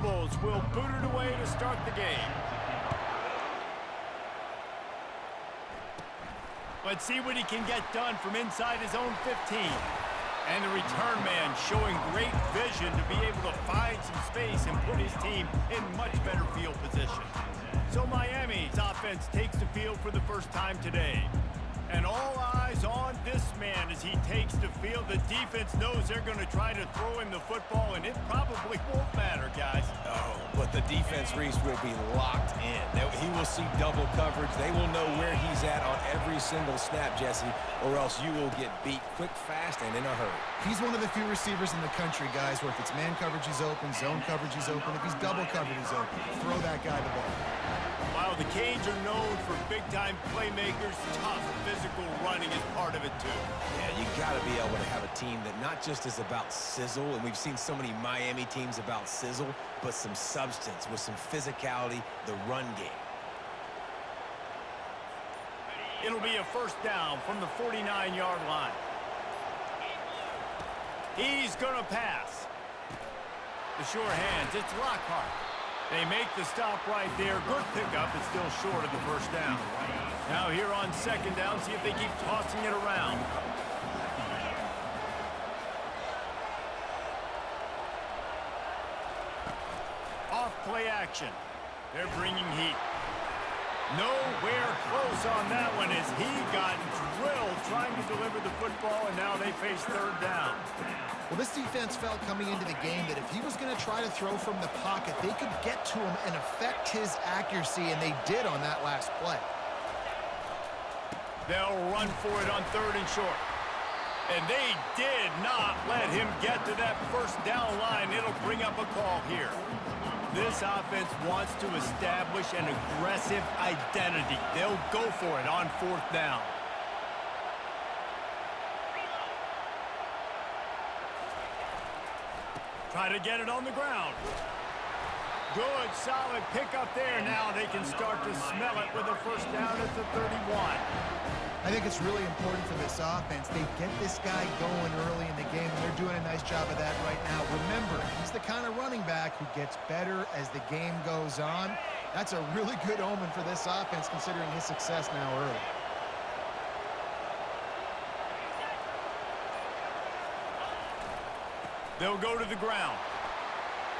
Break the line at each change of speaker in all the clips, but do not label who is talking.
Lobos will boot it away to start the game. Let's see what he can get done from inside his own 15. And the return man showing great vision to be able to find some space and put his team in much better field position. So Miami's offense takes the field for the first time today. And all eyes on this man as he takes the field. The defense knows they're going to try to throw him the football, and it probably won't matter, guys.
Oh, but the defense, Reese, will be locked in. He will see double coverage. They will know where he's at on every single snap, Jesse, or else you will get beat quick, fast, and in a hurry.
He's one of the few receivers in the country, guys, where if it's man coverage, he's open, zone coverage, he's open. If he's double coverage, he's open. Throw that guy the ball.
While the Canes are known for big-time playmakers, tough physical running is part of it, too.
Yeah, you got to be able to have a team that not just is about sizzle, and we've seen so many Miami teams about sizzle, but some substance with some physicality, the run game.
It'll be a first down from the 49-yard line. He's going to pass. The sure hands, it's Lockhart. They make the stop right there. Good pickup, but still short of the first down. Now here on second down, see if they keep tossing it around. Off play action. They're bringing heat. Nowhere close on that one as he got drilled trying to deliver the football, and now they face third down.
Well, this defense felt coming into the game that if he was going to try to throw from the pocket, they could get to him and affect his accuracy, and they did on that last play.
They'll run for it on third and short. And they did not let him get to that first down line. It'll bring up a call here. This offense wants to establish an aggressive identity. They'll go for it on fourth down. Try to get it on the ground. Good, solid pickup there. Now they can start to smell it with a first down at the 31.
I think it's really important for this offense. They get this guy going early in the game, and they're doing a nice job of that right now. Remember, he's the kind of running back who gets better as the game goes on. That's a really good omen for this offense, considering his success now early.
They'll go to the ground.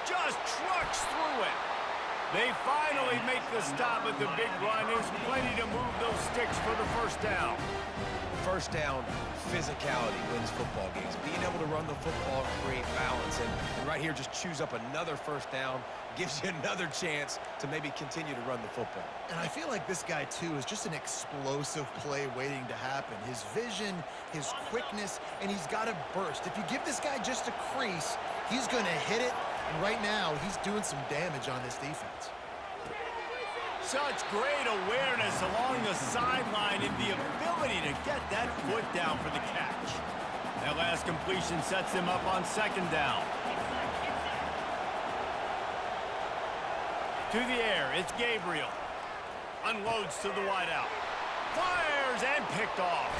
Just trucks through it. They finally make the stop at the big run. There's plenty to move those sticks for the first down.
First down, physicality wins football games. Being able to run the football and create balance. And right here, just choose up another first down. Gives you another chance to maybe continue to run the football.
And I feel like this guy, too, is just an explosive play waiting to happen. His vision, his quickness, and he's got a burst. If you give this guy just a crease, he's going to hit it. And right now, he's doing some damage on this defense.
Such great awareness along the sideline and the ability to get that foot down for the catch. That last completion sets him up on second down. To the air, it's Gabriel. Unloads to the wideout. Fires and picked off.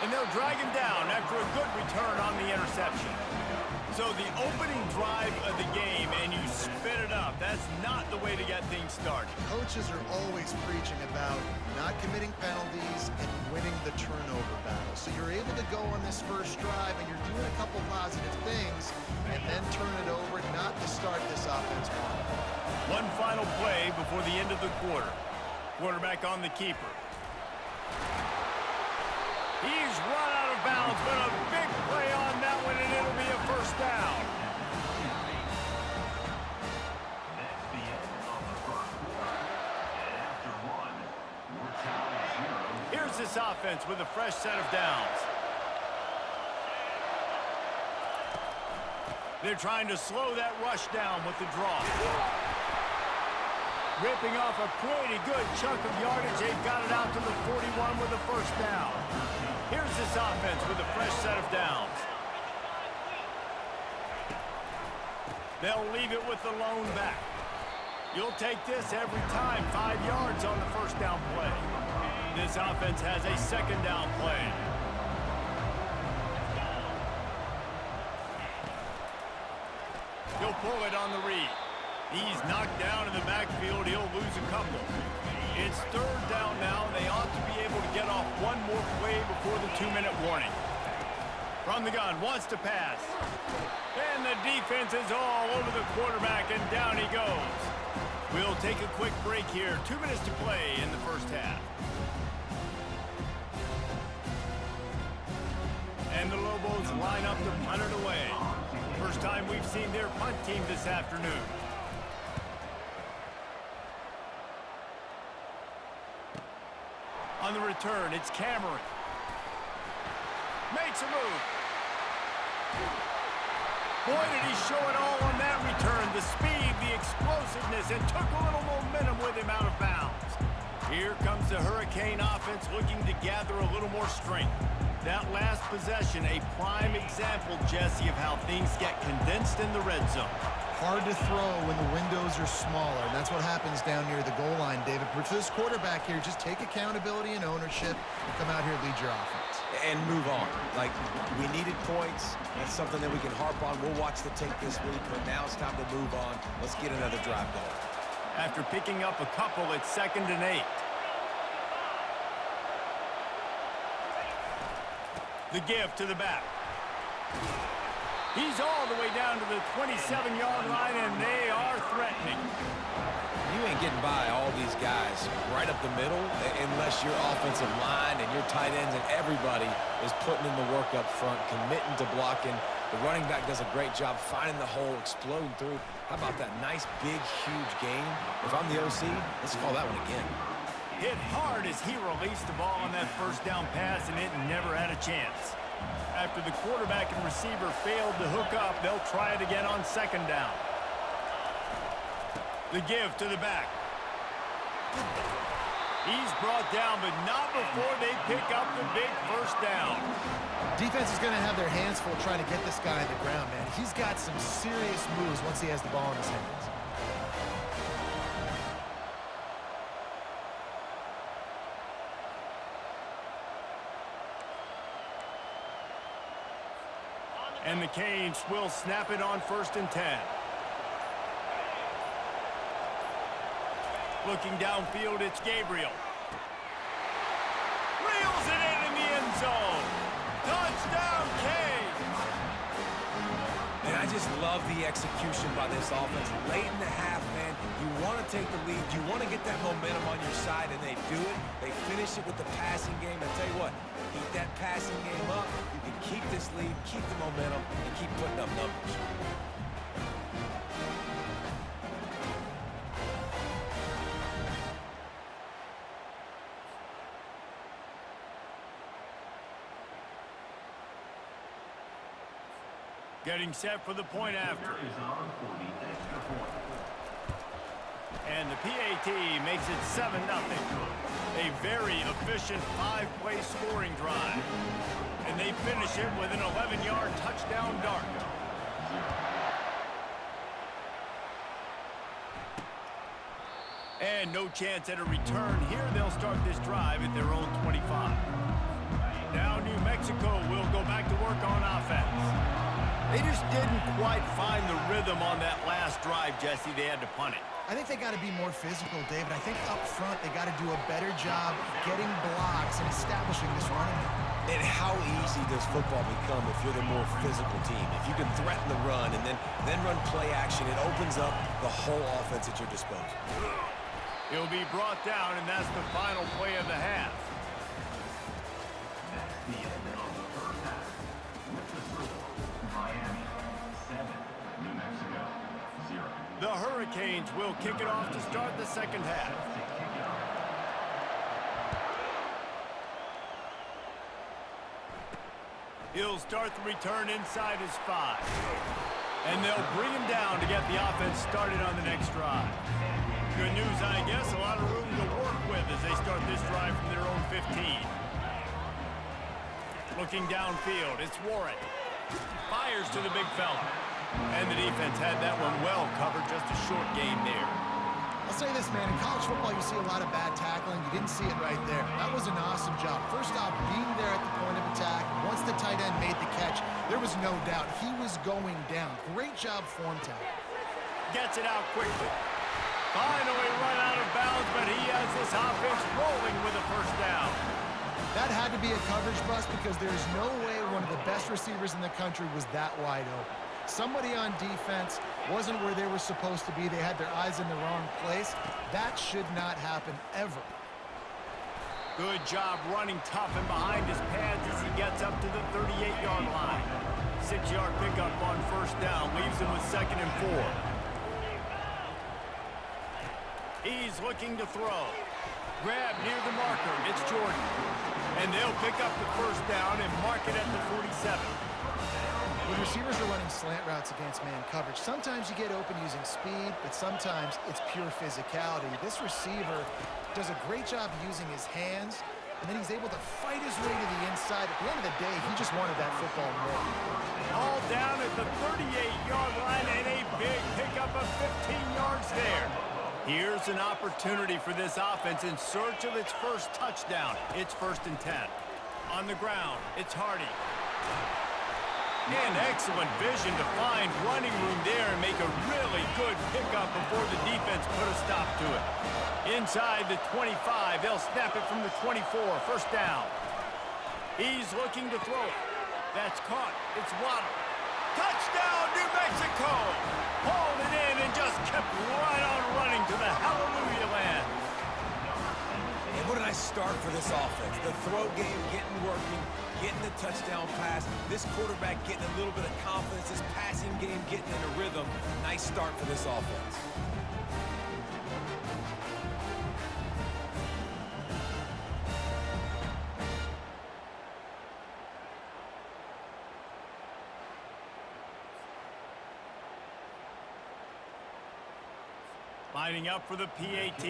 And they'll drag him down after a good return on the interception. So the opening drive of the game, and you spit it up. That's not the way to get things started.
Coaches are always preaching about not committing penalties and winning the turnover battle. So you're able to go on this first drive, and you're doing a couple positive things, and then turn it over, not to start this offense wrong.
One final play before the end of the quarter. Quarterback on the keeper. He's run out of bounds, but a big play on that one, and it'll be a first down. Here's this offense with a fresh set of downs. They're trying to slow that rush down with the draw. Ripping off a pretty good chunk of yardage. They've got it out to the 41 with a first down. Here's this offense with a fresh set of downs. They'll leave it with the lone back. You'll take this every time. 5 yards on the first down play. This offense has a second down play. He'll pull it on the read. He's knocked down in the backfield. He'll lose a couple. It's third down now, and they ought to be able to get off one more play before the 2-minute warning. From the gun, wants to pass. And the defense is all over the quarterback, and down he goes. We'll take a quick break here. 2 minutes to play in the first half. And the Lobos line up to punt it away. First time we've seen their punt team this afternoon. On the return, it's Cameron. Makes a move. Boy, did he show it all on that return. The speed, the explosiveness, and took a little momentum with him out of bounds. Here comes the Hurricane offense looking to gather a little more strength. That last possession, a prime example, Jesse, of how things get condensed in the red zone.
Hard to throw when the windows are smaller, and that's what happens down near the goal line, David. But for this quarterback here, just take accountability and ownership and come out here and lead your offense.
And move on. Like, we needed points. That's something that we can harp on. We'll watch the tape this week, but now it's time to move on. Let's get another drive going.
After picking up a couple, it's 2nd and 8. The give to the back. He's all the way down to the 27-yard line, and they are threatening.
You ain't getting by all these guys right up the middle unless your offensive line and your tight ends and everybody is putting in the work up front, committing to blocking. The running back does a great job finding the hole, exploding through. How about that nice, big, huge gain? If I'm the OC, let's call that one again.
Hit hard as he released the ball on that first down pass, and it never had a chance. After the quarterback and receiver failed to hook up, they'll try it again on 2nd down. The give to the back. He's brought down, but not before they pick up the big first down.
Defense is going to have their hands full trying to get this guy on the ground, man. He's got some serious moves once he has the ball in his hands.
And the Canes will snap it on 1st and 10. Looking downfield, it's Gabriel. Reels it in the end zone. Touchdown, Canes!
And I just love the execution by this offense. Late in the half, man, you want to take the lead. You want to get that momentum on your side, and they do it. They finish it with the passing game. I tell you what, keep that passing game up. You can keep this lead, keep the momentum, and keep putting up numbers.
Getting set for the point after. And the PAT makes it 7-0. A very efficient 5-play scoring drive. And they finish it with an 11-yard touchdown dart. And no chance at a return here. They'll start this drive at their own 25. Now New Mexico will go back to work on offense. They just didn't quite find the rhythm on that last drive, Jesse. They had to punt it.
I think they got to be more physical, David. I think up front they got to do a better job getting blocks and establishing this running game.
And how easy does football become if you're the more physical team? If you can threaten the run and then run play action, it opens up the whole offense at your disposal.
He'll be brought down, and that's the final play of the half. The Hurricanes will kick it off to start the second half. He'll start the return inside his 5. And they'll bring him down to get the offense started on the next drive. Good news, I guess, a lot of room to work with as they start this drive from their own 15. Looking downfield, it's Warren. Fires to the big fella. And the defense had that one well covered, just a short gain there.
I'll say this, man. In college football, you see a lot of bad tackling. You didn't see it right there. That was an awesome job. First off, being there at the point of attack. Once the tight end made the catch, there was no doubt he was going down. Great job form tackle.
Gets it out quickly. Finally run out of bounds, but he has this offense rolling with a first down.
That had to be a coverage bust because there's no way one of the best receivers in the country was that wide open. Somebody on defense wasn't where they were supposed to be. They had their eyes in the wrong place. That should not happen ever.
Good job running tough and behind his pads as he gets up to the 38-yard line. 6-yard pickup on first down. Leaves him with 2nd and 4. He's looking to throw. Grab near the marker. It's Jordan. And they'll pick up the first down and mark it at the 47.
When receivers are running slant routes against man coverage, sometimes you get open using speed, but sometimes it's pure physicality. This receiver does a great job using his hands, and then he's able to fight his way to the inside. At the end of the day, he just wanted that football more.
All down at the 38-yard line, and a big pickup of 15 yards there. Here's an opportunity for this offense in search of its first touchdown. It's 1st and 10. On the ground, it's Hardy. And excellent vision to find running room there and make a really good pickup before the defense put a stop to it. Inside the 25, they'll snap it from the 24, first down. He's looking to throw it. That's caught. It's Waddle. Touchdown, New Mexico! Hauled it in and just kept right on running to the hallelujah land.
And what a nice start for this offense. The throw game getting working, getting the touchdown pass. This quarterback getting a little bit of confidence. This passing game getting in a rhythm. Nice start for this offense.
Lining up for the PAT.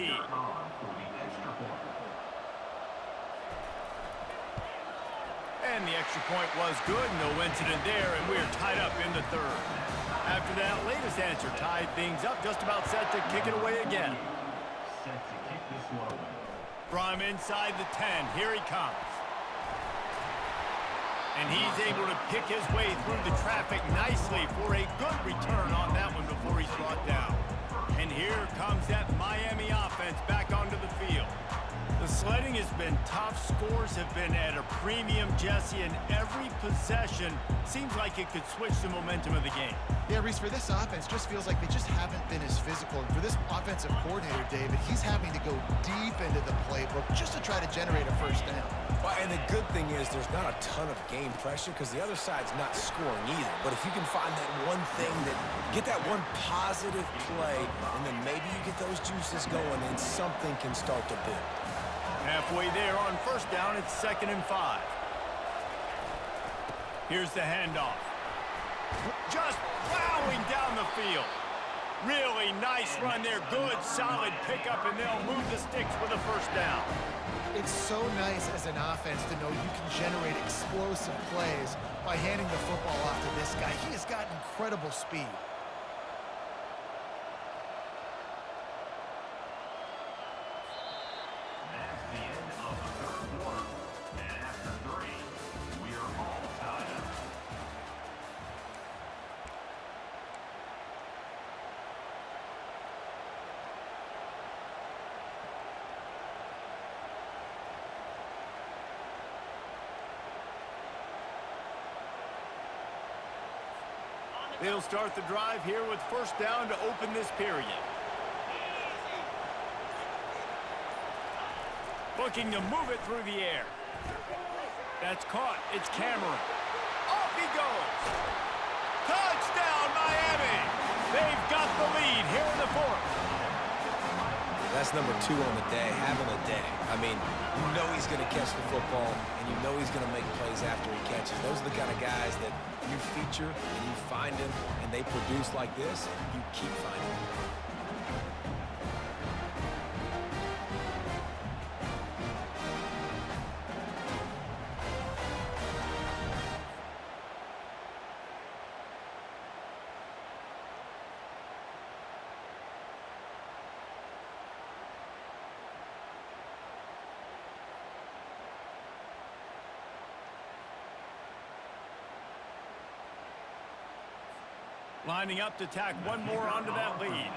And the extra point was good. No incident there, and we're tied up in the 3rd. After that latest answer tied things up, just about set to kick it away again. From inside the 10, here he comes. And he's able to pick his way through the traffic nicely for a good return on that one before he's brought down. And here comes that Miami offense back onto the field. The sledding has been tough. Scores have been at a premium, Jesse, and every possession seems like it could switch the momentum of the game.
Yeah, Reese, for this offense, just feels like they just haven't been as physical. And for this offensive coordinator, David, he's having to go deep into the playbook just to try to generate a first down.
Well, and the good thing is there's not a ton of game pressure because the other side's not scoring either. But if you can find that one thing get that one positive play, and then maybe you get those juices going and something can start to build.
Halfway there on first down, it's 2nd and 5. Here's the handoff. Just plowing down the field. Really nice run there. Good, solid pickup, and they'll move the sticks with a first down.
It's so nice as an offense to know you can generate explosive plays by handing the football off to this guy. He has got incredible speed.
They'll start the drive here with first down to open this period. Looking to move it through the air. That's caught. It's Cameron. Off he goes. Touchdown, Miami. They've got the lead here in the 4th.
That's number 2 on the day, having a day. I mean, you know he's going to catch the football, and you know he's going to make plays after he catches. Those are the kind of guys that you feature and you find them, and they produce like this, you keep finding them.
Lining up to tack one more onto that lead.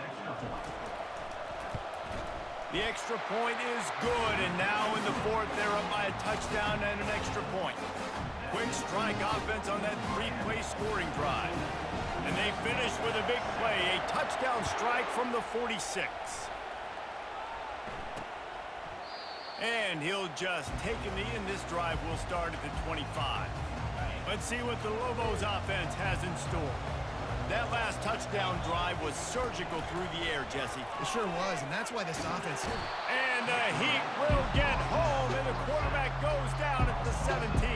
The extra point is good, and now in the fourth, they're up by a touchdown and an extra point. Quick strike offense on that three-play scoring drive. And they finish with a big play, a touchdown strike from the 46. And he'll just take a knee, and this drive will start at the 25. Let's see what the Lobos offense has in store. That last touchdown drive was surgical through the air, Jesse.
It sure was, and that's why this offense...
And the Heat will get home, and the quarterback goes down at the 17.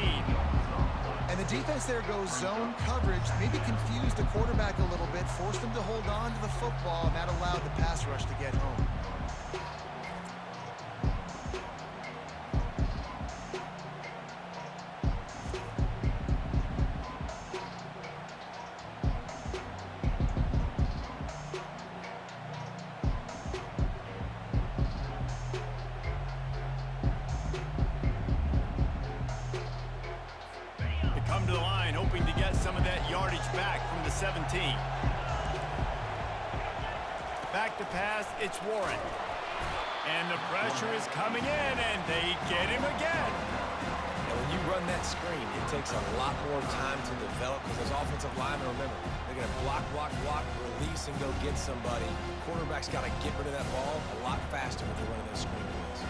And the defense there goes zone coverage, maybe confused the quarterback a little bit, forced him to hold on to the football, and that allowed the pass rush to get home.
Come to the line, hoping to get some of that yardage back from the 17. Back to pass, it's Warren. And the pressure is coming in, and they get him again.
And when you run that screen, it takes a lot more time to develop because those offensive linemen, remember, they're going to block, release, and go get somebody. Quarterback's got to get rid of that ball a lot faster when they're running those screen plays.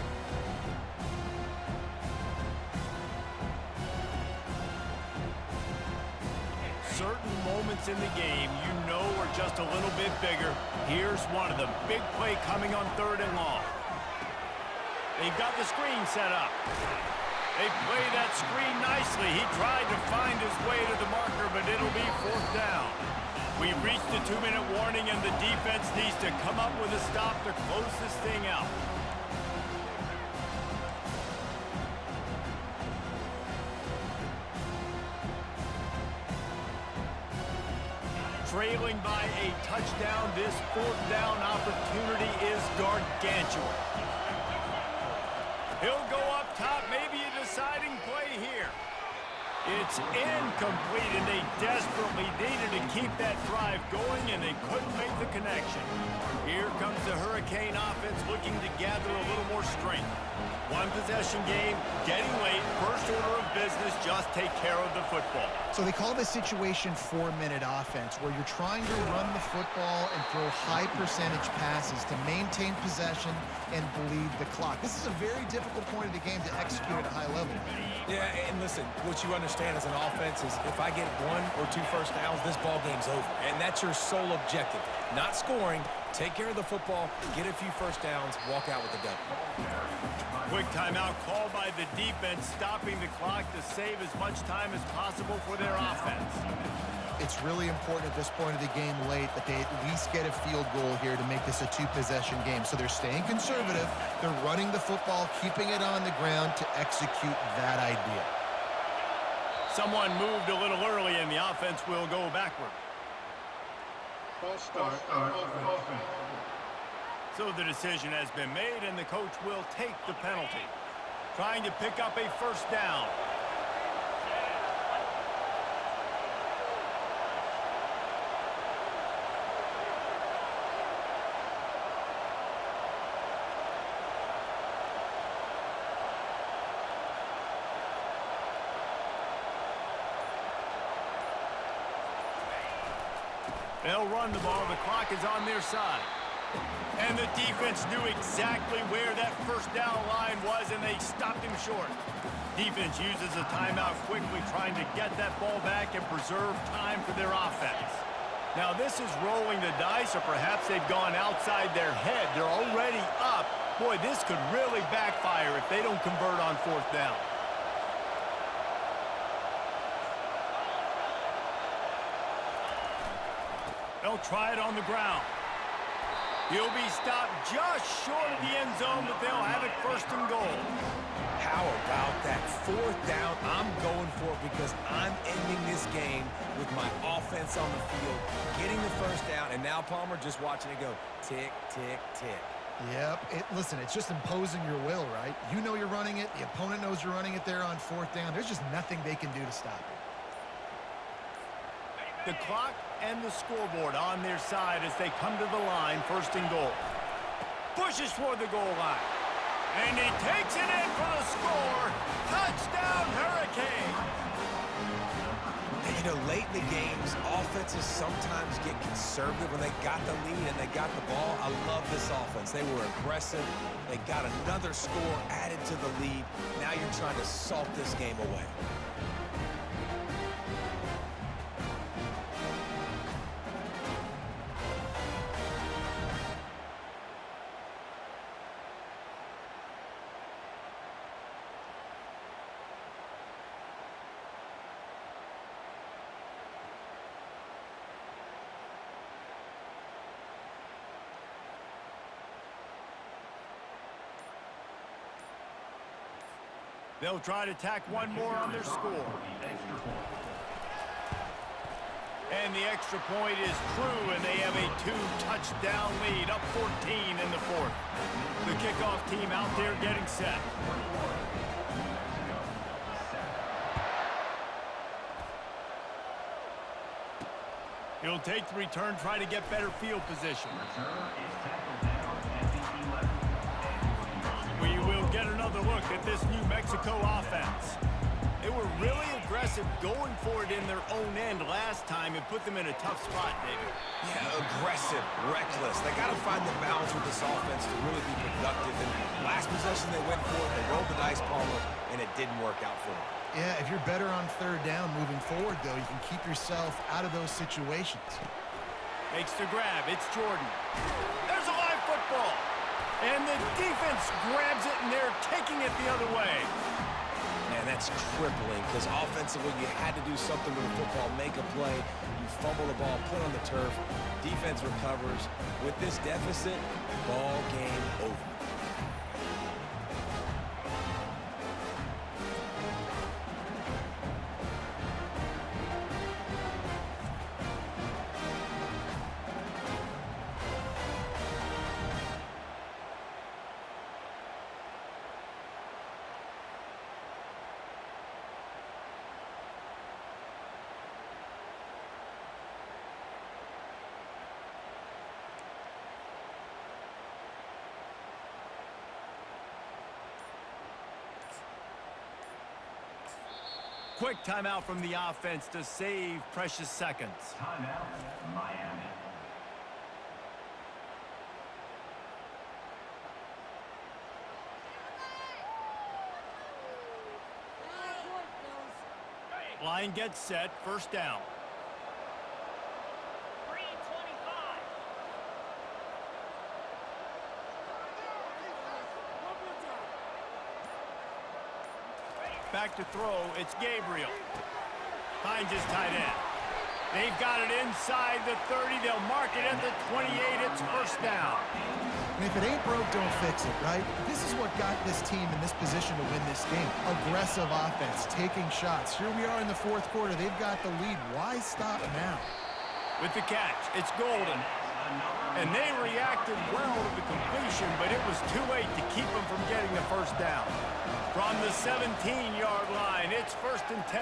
Certain moments in the game you know are just a little bit bigger. Here's one of them. Big play coming on 3rd and long. They've got the screen set up. They play that screen nicely. He tried to find his way to the marker, but it'll be 4th down. We've reached the 2-minute warning, and the defense needs to come up with a stop to close this thing out. Trailing by a touchdown, this 4th down opportunity is gargantuan. He'll go up top, maybe a deciding play here. It's incomplete, and they desperately needed to keep that drive going, and they couldn't make the connection. Here comes the Hurricane offense looking to gather a little more strength. One possession game, getting late, first order of business, just take care of the football.
So they call this situation 4-minute offense, where you're trying to run the football and throw high percentage passes to maintain possession and bleed the clock. This is a very difficult point of the game to execute at a high level.
Yeah, and listen, what you understand as an offense is if I get 1 or 2 first downs, this ball game's over. And that's your sole objective. Not scoring, take care of the football, get a few first downs, walk out with the W.
Quick timeout called by the defense, stopping the clock to save as much time as possible for their offense.
It's really important at this point of the game late that they at least get a field goal here to make this a 2-possession game. So they're staying conservative. They're running the football, keeping it on the ground to execute that idea.
Someone moved a little early, and the offense will go backward.
False start offense.
So the decision has been made, and the coach will take the penalty. Trying to pick up a first down. They'll run the ball. The clock is on their side. And the defense knew exactly where that first down line was, and they stopped him short. Defense uses a timeout quickly, trying to get that ball back and preserve time for their offense. Now, this is rolling the dice, or perhaps they've gone outside their head. They're already up. Boy, this could really backfire if they don't convert on 4th down. They'll try it on the ground. He'll be stopped just short of the end zone, but they'll have it 1st and goal.
How about that 4th down? I'm going for it because I'm ending this game with my offense on the field, getting the first down, and now Palmer just watching it go tick, tick, tick.
Yep. Listen, it's just imposing your will, right? You know you're running it. The opponent knows you're running it there on 4th down. There's just nothing they can do to stop it.
The clock and the scoreboard on their side as they come to the line, first and goal. Pushes toward the goal line. And he takes it in for the score. Touchdown, Hurricane!
And, you know, late in the games, offenses sometimes get conservative when they got the lead and they got the ball. I love this offense. They were aggressive. They got another score added to the lead. Now you're trying to salt this game away.
They'll try to tack one more on their score. And the extra point is true, and they have a 2-touchdown lead, up 14 in the fourth. The kickoff team out there getting set. He'll take the return, try to get better field position. We will get another look at this New Mexico offense. They were really aggressive going for it in their own end last time and put them in a tough spot, David.
Yeah, aggressive, reckless. They got to find the balance with this offense to really be productive. And last possession they went for it, they rolled the dice, Palmer, and it didn't work out for them.
Yeah, if you're better on third down moving forward, though, you can keep yourself out of those situations.
Makes the grab. It's Jordan. There's a live football. And the defense grabs it, and they're taking it the other way.
Man, that's crippling because offensively you had to do something with the football, make a play. You fumble the ball, put on the turf. Defense recovers. With this deficit, ball game over.
Quick timeout from the offense to save precious seconds.
Timeout, Miami.
Line gets set, first down. Back to throw, it's Gabriel. Finds his tight end. They've got it inside the 30. They'll mark it at the 28. It's first down.
And if it ain't broke, don't fix it, right? This is what got this team in this position to win this game. Aggressive offense, taking shots. Here we are in the fourth quarter. They've got the lead. Why stop now?
With the catch, it's Golden. And they reacted well to the completion, but it was too late to keep them from getting the first down. From the 17-yard line, it's first and 10.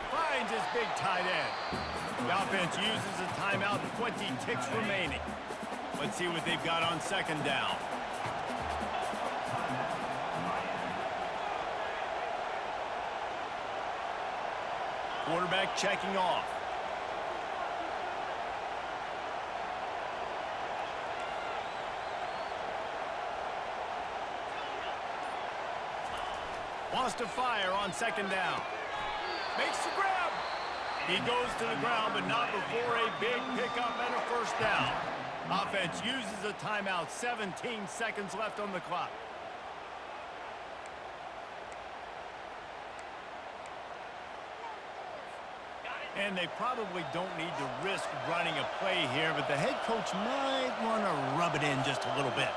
Finds his big tight end. The offense uses a timeout, 20 ticks remaining. Let's see what they've got on second down. Quarterback checking off. Wants to fire on second down. Makes the grab. He goes to the ground, but not before a big pickup and a first down. Offense uses a timeout. 17 seconds left on the clock. And they probably don't need to risk running a play here, but the head coach might want to rub it in just a little bit.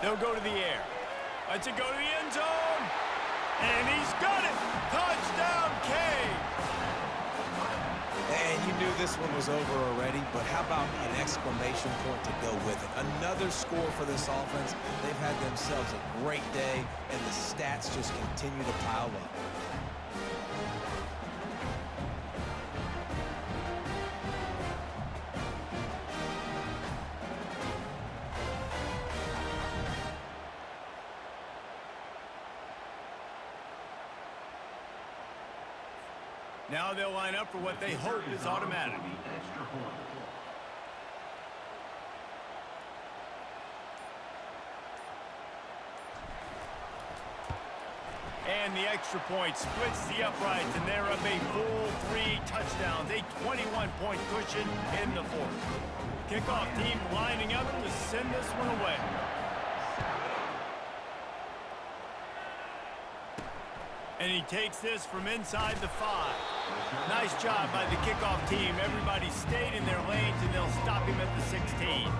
They'll go to the air. Lets it go to the end zone. And he's got it. Touchdown, K.
And you knew this one was over already, but how about an exclamation point to go with it? Another score for this offense. They've had themselves a great day, and the stats just continue to pile up.
Now they'll line up for what they hope is automatic.
Extra point.
And the extra point splits the uprights, and they're up a full 3 touchdowns, a 21-point cushion in the fourth. Kickoff team lining up to send this one away. And he takes this from inside the 5. Nice job by the kickoff team. Everybody stayed in their lanes, and they'll stop him at the 16.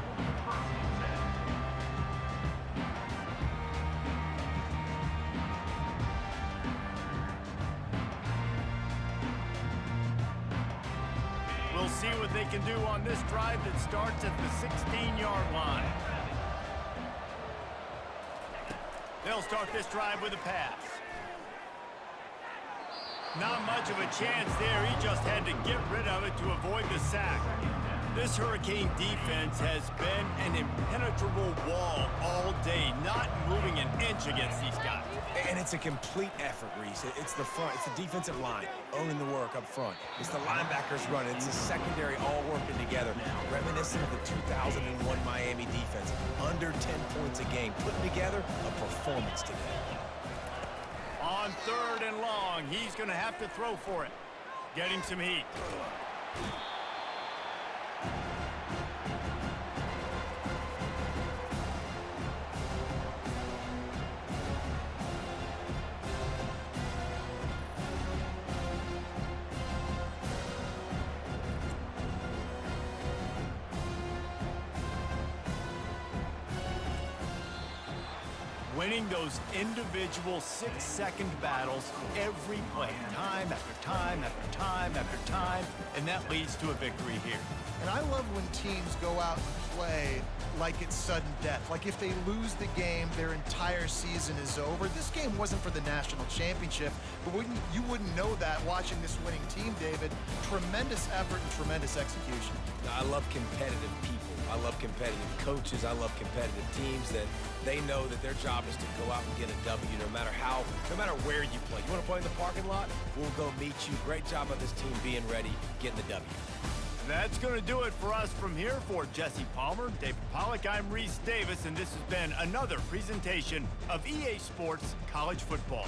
We'll see what they can do on this drive that starts at the 16-yard line. They'll start this drive with a pass. Not much of a chance there. He just had to get rid of it to avoid the sack. This Hurricane defense has been an impenetrable wall all day, not moving an inch against these guys.
And it's a complete effort, Reese. It's the front. It's the defensive line owning the work up front. It's the linebackers running. It's the secondary all working together. Reminiscent of the 2001 Miami defense. Under 10 points a game. Putting together a performance today.
On 3rd and long, he's going to have to throw for it. Getting some heat. Winning those individual 6-second battles every play, time after time after time after time, and that leads to a victory here.
And I love when teams go out and play like it's sudden death. Like if they lose the game, their entire season is over. This game wasn't for the national championship, but you wouldn't know that watching this winning team, David. Tremendous effort and tremendous execution.
I love competitive people. I love competitive coaches. I love competitive teams that they know that their job is to go out and get a W no matter where you play. You want to play in the parking lot? We'll go meet you. Great job of this team being ready, getting the W.
That's going to do it for us from here. For Jesse Palmer, David Pollack, I'm Reese Davis, and this has been another presentation of EA Sports College Football.